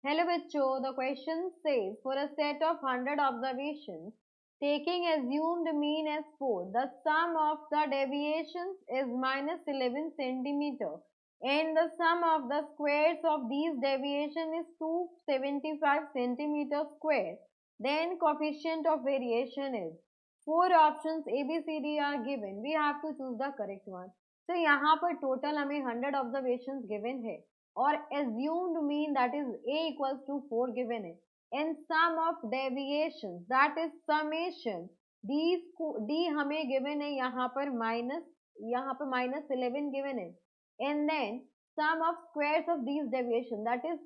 Hello bachcho, the question says for a set of 100 observations, taking assumed mean as 4, the sum of the deviations is minus 11 centimeter and the sum of the squares of these deviation is 275 centimeter square. Then coefficient of variation is 4 options A, B, C, D are given. We have to choose the correct one. So यहाँ पर total हमें 100 observations given है और assumed mean that is A equals to 4 given है and sum of deviations that is summation D हमें given है यहाँ पर minus 11 given है and then sum of squares of these deviation that is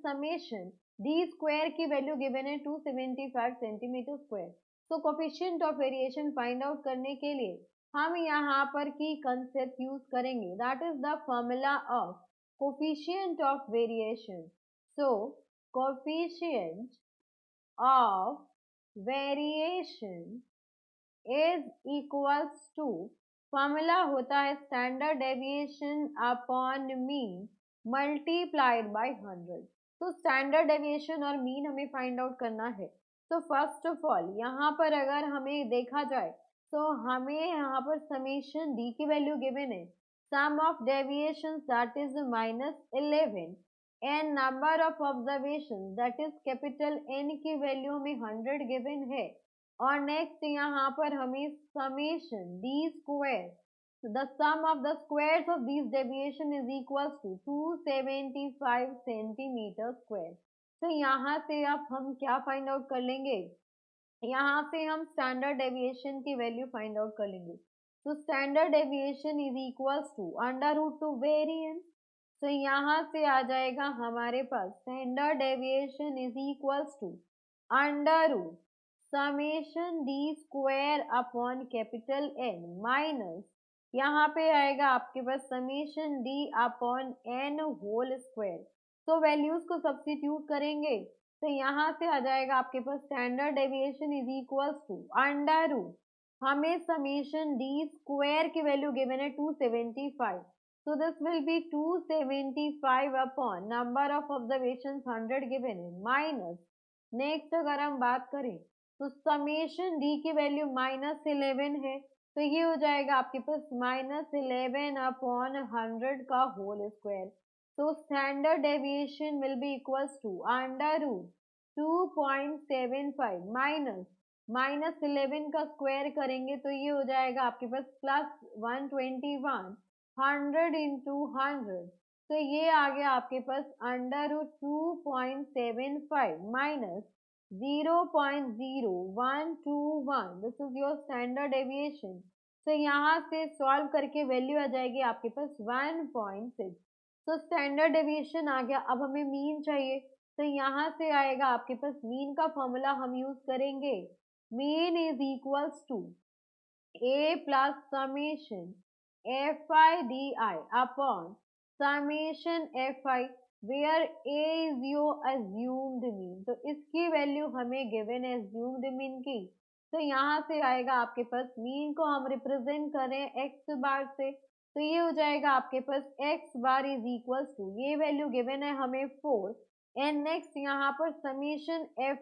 summation D square की value given है 275 centimeter square. So coefficient of variation find out करने के लिए हम यहाँ पर की concept use करेंगे that is the formula of coefficient of variation. So, coefficient of variation is equals to formula होता है standard deviation upon mean multiplied by 100. तो standard deviation और mean हमें find out करना है. तो first of all यहाँ पर अगर हमें देखा जाए तो हमें यहाँ पर summation d की value given है. Sum of deviations that is minus 11 and number of observations that is capital N की value हमें 100 given है और नेक्स्ट यहाँ पर हमें summation D square the sum of the squares of this deviation is equals to 275 centimetre square. तो यहाँ से अब हम क्या फाइंड आउट कर लेंगे, यहाँ से हम स्टैंडर्ड डेविएशन की वैल्यू फाइंड आउट कर लेंगे. तो standard deviation is equals to under root to variance. तो यहाँ से आ जाएगा हमारे पास standard deviation is equals to under root summation D square upon capital N minus यहाँ पे आएगा आपके पास summation D upon N whole square. तो वैल्यूज को सब्स्टिट्यूट करेंगे तो यहाँ से आ जाएगा आपके पास standard deviation is equals to under root हमें समेशन डी स्क्वायर की वैल्यू गिवन है 275. So this will be 275 upon number of observations 100 given है माइनस नेक्स्ट अगर हम बात करें तो समेशन डी की वैल्यू -11 है तो ये हो जाएगा आपके पास -11 अपॉन 100 का होल स्क्वायर. तो standard deviation will be equals to under root 2.75 minus 11 का स्क्वायर करेंगे तो ये हो जाएगा आपके पास +121 100 इंटू 100. तो ये आ गया आपके पास under root 2.75 minus 0.0121. This is your standard deviation. तो यहाँ से सॉल्व करके वैल्यू आ जाएगी आपके पास 1.6. तो स्टैंडर्ड डेविएशन आ गया. अब हमें मीन चाहिए तो यहाँ से आएगा आपके पास मीन का फॉर्मूला हम यूज करेंगे. Mean is equals to A plus summation fi di upon summation fi where a is your assumed mean. तो इसकी वैल्यू हमें गिवन है assumed mean की. तो यहाँ से आएगा आपके पास मीन को हम रिप्रेजेंट करें x बार से तो ये हो जाएगा आपके पास x bar is equals to ये वैल्यू गिवन है हमें 4 एंड नेक्स्ट यहाँ पर समेशन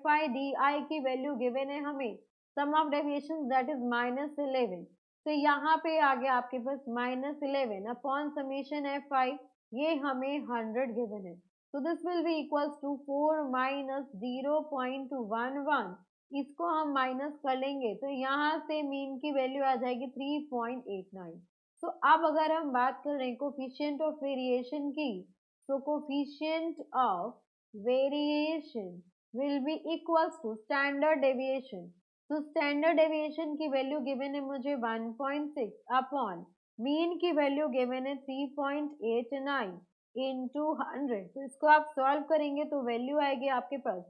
fi di की वैल्यू गिवन है हमें sum of deviation that is -11. तो यहाँ पे आ गया आपके पास -11 अपॉन समेशन fi ये हमें 100 गिवन है. तो this will be equals to 4 minus 0.11. इसको हम माइनस कर लेंगे तो यहाँ से मीन की वैल्यू आ जाएगी 3.89. तो अब अगर हम बात कर रहे हैं कोफिशिएंट ऑफ वेरिएशन की तो coefficient of variation will be equals to standard deviation. तो स्टैंडर्ड डेविएशन की वैल्यू गिवन है मुझे 1.6 अपॉन मीन की वैल्यू गिवन है 3.89 इंटू 100. तो इसको आप सॉल्व करेंगे तो वैल्यू आएगी आपके पास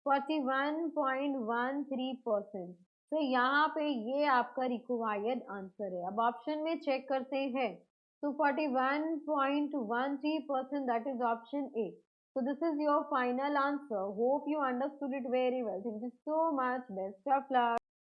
41.13%. तो यहाँ पे ये आपका रिक्वायर्ड आंसर है. अब ऑप्शन में चेक करते हैं तो 41.13% that is option A. So this is your final answer. Hope you understood it very well. Thank you so much. Best of luck.